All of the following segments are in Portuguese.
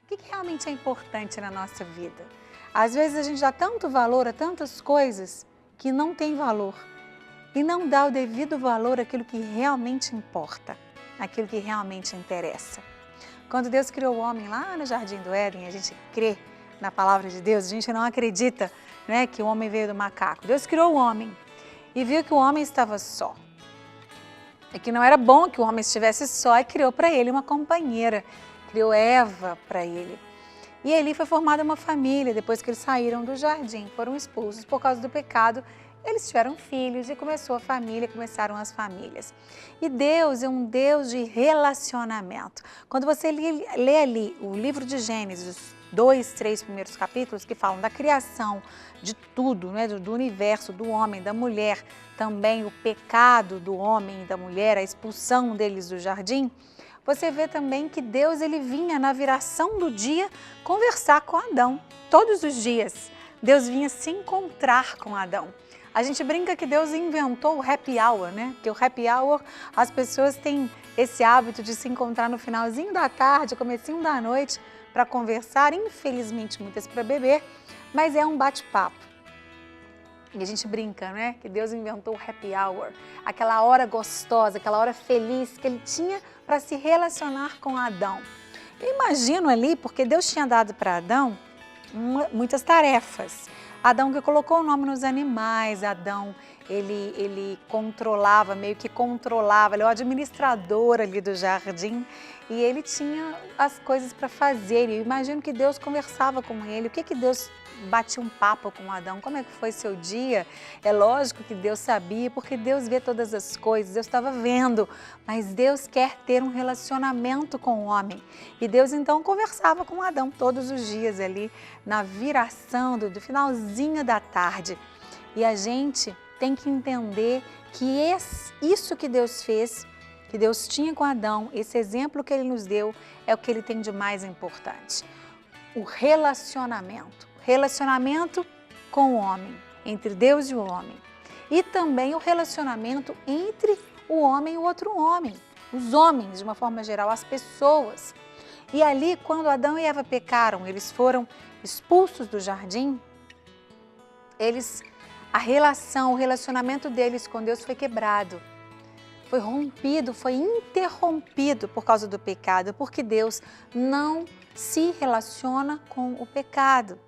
que realmente é importante na nossa vida? Às vezes a gente dá tanto valor a tantas coisas que não tem valor e não dá o devido valor àquilo que realmente importa, àquilo que realmente interessa. Quando Deus criou o homem lá no Jardim do Éden, a gente crê na palavra de Deus, a gente não acredita, né, que o homem veio do macaco. Deus criou o homem e viu que o homem estava só. E que não era bom que o homem estivesse só e criou para ele uma companheira, criou Eva para ele. E ali foi formada uma família, depois que eles saíram do jardim, foram expulsos por causa do pecado, eles tiveram filhos e começou a família, começaram as famílias. E Deus é um Deus de relacionamento. Quando você lê ali o livro de Gênesis, os 2, 3 primeiros capítulos que falam da criação de tudo, né, do universo, do homem, da mulher, também o pecado do homem e da mulher, a expulsão deles do jardim, você vê também que Deus ele vinha na viração do dia conversar com Adão, todos os dias. Deus vinha se encontrar com Adão. A gente brinca que Deus inventou o happy hour, né? Porque o happy hour, as pessoas têm esse hábito de se encontrar no finalzinho da tarde, comecinho da noite, para conversar, infelizmente muitas para beber, mas é um bate-papo. E a gente brinca, né? Que Deus inventou o happy hour, aquela hora gostosa, aquela hora feliz que ele tinha para se relacionar com Adão. Eu imagino ali, porque Deus tinha dado para Adão muitas tarefas. Adão que colocou o nome nos animais, Adão, ele controlava, meio que controlava, ele é o administrador ali do jardim e ele tinha as coisas para fazer. E eu imagino que Deus conversava com ele, o que Deus batia um papo com Adão, como é que foi seu dia? É lógico que Deus sabia, porque Deus vê todas as coisas, Deus estava vendo, mas Deus quer ter um relacionamento com o homem. E Deus então conversava com Adão todos os dias ali, na viração do finalzinho da tarde. E a gente tem que entender que isso que Deus fez, que Deus tinha com Adão, esse exemplo que Ele nos deu, é o que Ele tem de mais importante. O relacionamento. Relacionamento com o homem, entre Deus e o homem. E também o relacionamento entre o homem e o outro homem. Os homens, de uma forma geral, as pessoas. E ali, quando Adão e Eva pecaram, eles foram expulsos do jardim, o relacionamento deles com Deus foi quebrado. Foi rompido, foi interrompido por causa do pecado, porque Deus não se relaciona com o pecado.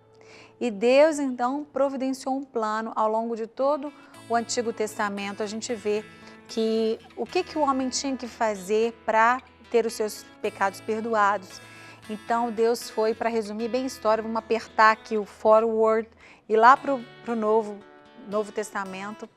E Deus, então, providenciou um plano ao longo de todo o Antigo Testamento. A gente vê que o que o homem tinha que fazer para ter os seus pecados perdoados. Então, Deus foi, para resumir bem a história, vamos apertar aqui o forward e lá para o Novo Testamento.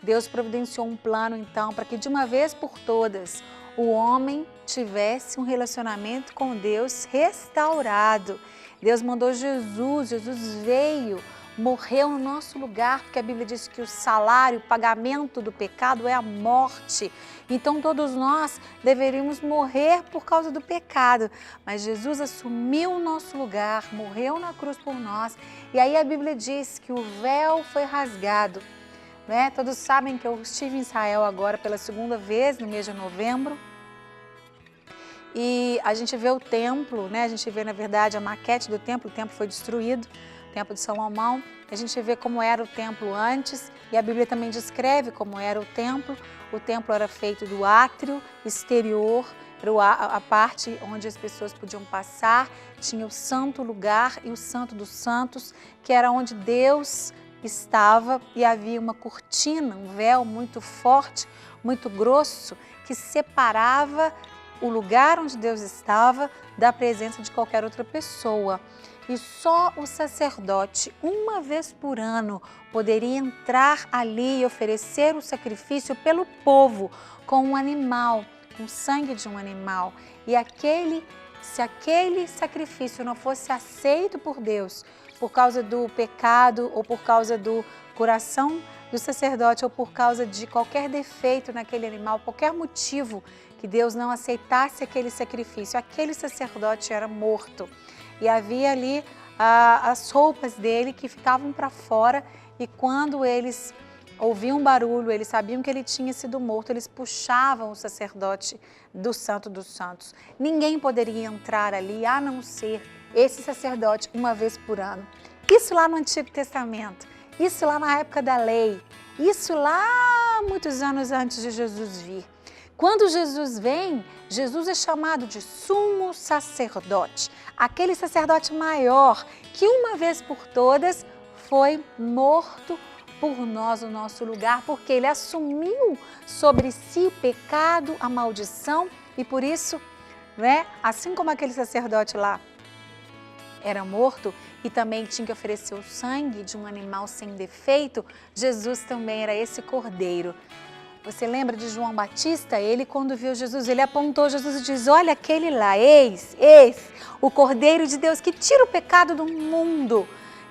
Deus providenciou um plano, então, para que de uma vez por todas o homem tivesse um relacionamento com Deus restaurado. Deus mandou Jesus veio, morreu no nosso lugar, porque a Bíblia diz que o salário, o pagamento do pecado é a morte. Então todos nós deveríamos morrer por causa do pecado, mas Jesus assumiu o nosso lugar, morreu na cruz por nós, e aí a Bíblia diz que o véu foi rasgado. Né? Todos sabem que eu estive em Israel agora pela segunda vez, no mês de novembro, e a gente vê o templo, né? A gente vê, na verdade, a maquete do templo, o templo foi destruído, o templo de Salomão, a gente vê como era o templo antes, e a Bíblia também descreve como era o templo era feito do átrio exterior, a parte onde as pessoas podiam passar, tinha o santo lugar e o santo dos santos, que era onde Deus estava, e havia uma cortina, um véu muito forte, muito grosso, que separava o lugar onde Deus estava da presença de qualquer outra pessoa. E só o sacerdote, uma vez por ano, poderia entrar ali e oferecer o sacrifício pelo povo com um animal, com sangue de um animal. E se aquele sacrifício não fosse aceito por Deus, por causa do pecado ou por causa do coração do sacerdote ou por causa de qualquer defeito naquele animal, qualquer motivo que Deus não aceitasse aquele sacrifício, aquele sacerdote era morto. E havia ali as roupas dele que ficavam para fora, e quando eles ouviam um barulho, eles sabiam que ele tinha sido morto, eles puxavam o sacerdote do Santo dos Santos. Ninguém poderia entrar ali a não ser esse sacerdote uma vez por ano. Isso lá no Antigo Testamento, isso lá na época da lei, isso lá muitos anos antes de Jesus vir. Quando Jesus vem, Jesus é chamado de sumo sacerdote, aquele sacerdote maior que uma vez por todas foi morto por nós no nosso lugar, porque ele assumiu sobre si o pecado, a maldição e por isso, assim como aquele sacerdote lá era morto e também tinha que oferecer o sangue de um animal sem defeito, Jesus também era esse cordeiro. Você lembra de João Batista? Ele, quando viu Jesus, ele apontou Jesus e diz: olha aquele lá, eis, o Cordeiro de Deus que tira o pecado do mundo.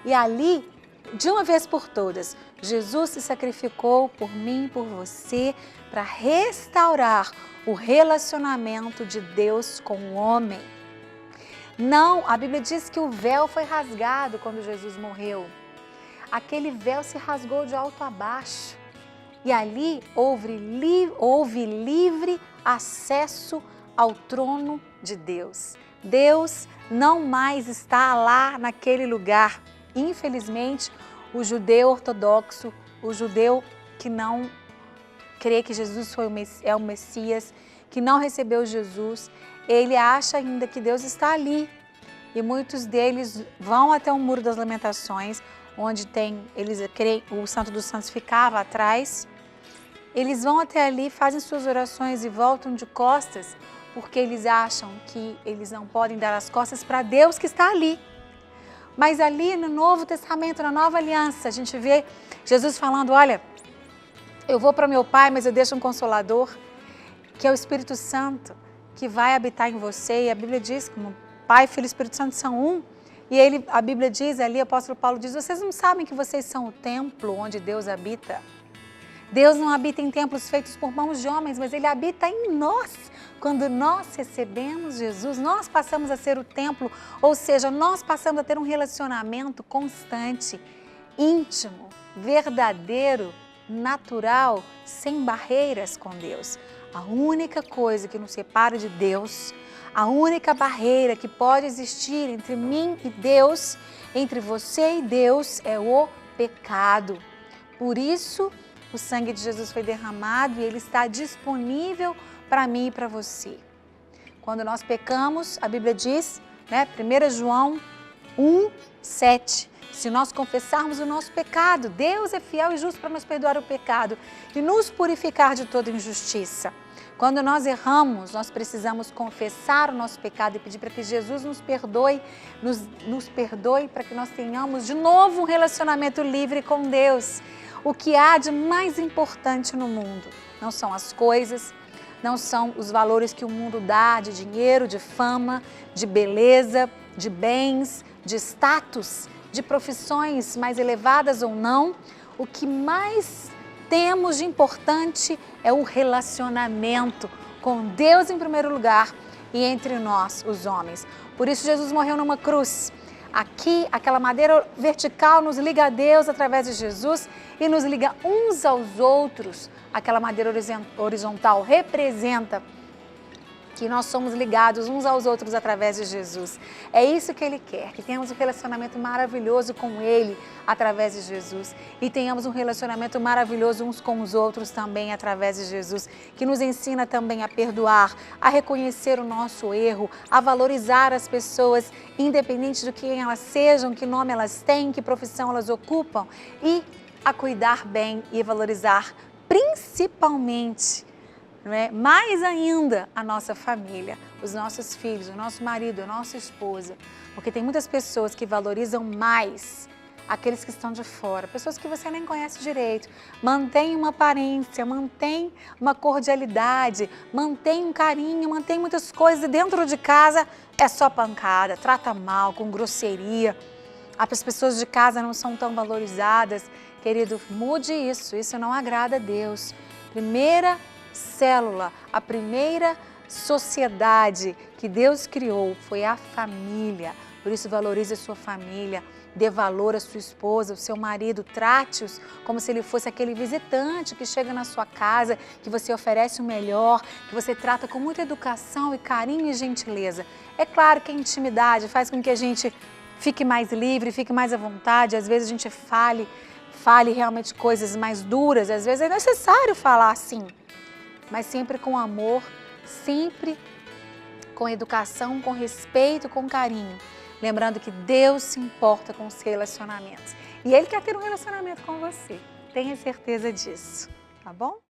E ali, de uma vez por todas, Jesus se sacrificou por mim e por você para restaurar o relacionamento de Deus com o homem. Não, a Bíblia diz que o véu foi rasgado quando Jesus morreu. Aquele véu se rasgou de alto a baixo. E ali houve livre acesso ao trono de Deus. Deus não mais está lá naquele lugar. Infelizmente, o judeu ortodoxo, o judeu que não crê que Jesus é o Messias, que não recebeu Jesus, ele acha ainda que Deus está ali. E muitos deles vão até o Muro das Lamentações, onde eles creem, o Santo dos Santos ficava atrás. Eles vão até ali, fazem suas orações e voltam de costas, porque eles acham que eles não podem dar as costas para Deus que está ali. Mas ali no Novo Testamento, na Nova Aliança, a gente vê Jesus falando: olha, eu vou para meu Pai, mas eu deixo um Consolador, que é o Espírito Santo, que vai habitar em você. E a Bíblia diz que o Pai, Filho e Espírito Santo são um. E a Bíblia diz ali, o apóstolo Paulo diz: vocês não sabem que vocês são o templo onde Deus habita? Deus não habita em templos feitos por mãos de homens, mas Ele habita em nós. Quando nós recebemos Jesus, nós passamos a ser o templo, ou seja, nós passamos a ter um relacionamento constante, íntimo, verdadeiro, natural, sem barreiras com Deus. A única coisa que nos separa de Deus, a única barreira que pode existir entre mim e Deus, entre você e Deus, é o pecado. Por isso, o sangue de Jesus foi derramado e ele está disponível para mim e para você. Quando nós pecamos, a Bíblia diz, 1 João 1:7, se nós confessarmos o nosso pecado, Deus é fiel e justo para nos perdoar o pecado e nos purificar de toda injustiça. Quando nós erramos, nós precisamos confessar o nosso pecado e pedir para que Jesus nos perdoe, nos perdoe para que nós tenhamos de novo um relacionamento livre com Deus. O que há de mais importante no mundo não são as coisas, não são os valores que o mundo dá de dinheiro, de fama, de beleza, de bens, de status, de profissões mais elevadas ou não. O que mais temos de importante é o relacionamento com Deus em primeiro lugar e entre nós, os homens. Por isso Jesus morreu numa cruz. Aqui, aquela madeira vertical nos liga a Deus através de Jesus e nos liga uns aos outros. Aquela madeira horizontal representa que nós somos ligados uns aos outros através de Jesus. É isso que Ele quer, que tenhamos um relacionamento maravilhoso com Ele através de Jesus e tenhamos um relacionamento maravilhoso uns com os outros também através de Jesus, que nos ensina também a perdoar, a reconhecer o nosso erro, a valorizar as pessoas, independente de quem elas sejam, que nome elas têm, que profissão elas ocupam, e a cuidar bem e valorizar principalmente, mais ainda, a nossa família, os nossos filhos, o nosso marido, a nossa esposa, porque tem muitas pessoas que valorizam mais aqueles que estão de fora, pessoas que você nem conhece direito, mantém uma aparência, mantém uma cordialidade, mantém um carinho, mantém muitas coisas, e dentro de casa é só pancada, trata mal, com grosseria, as pessoas de casa não são tão valorizadas. Querido, mude isso não agrada a Deus. Primeira célula, a primeira sociedade que Deus criou foi a família. Por isso, valorize a sua família, dê valor à sua esposa, ao seu marido, trate-os como se ele fosse aquele visitante que chega na sua casa, que você oferece o melhor, que você trata com muita educação e carinho e gentileza. É claro que a intimidade faz com que a gente fique mais livre, fique mais à vontade, às vezes a gente fale realmente coisas mais duras, às vezes é necessário falar assim, mas sempre com amor, sempre com educação, com respeito, com carinho. Lembrando que Deus se importa com os relacionamentos. E Ele quer ter um relacionamento com você. Tenha certeza disso, tá bom?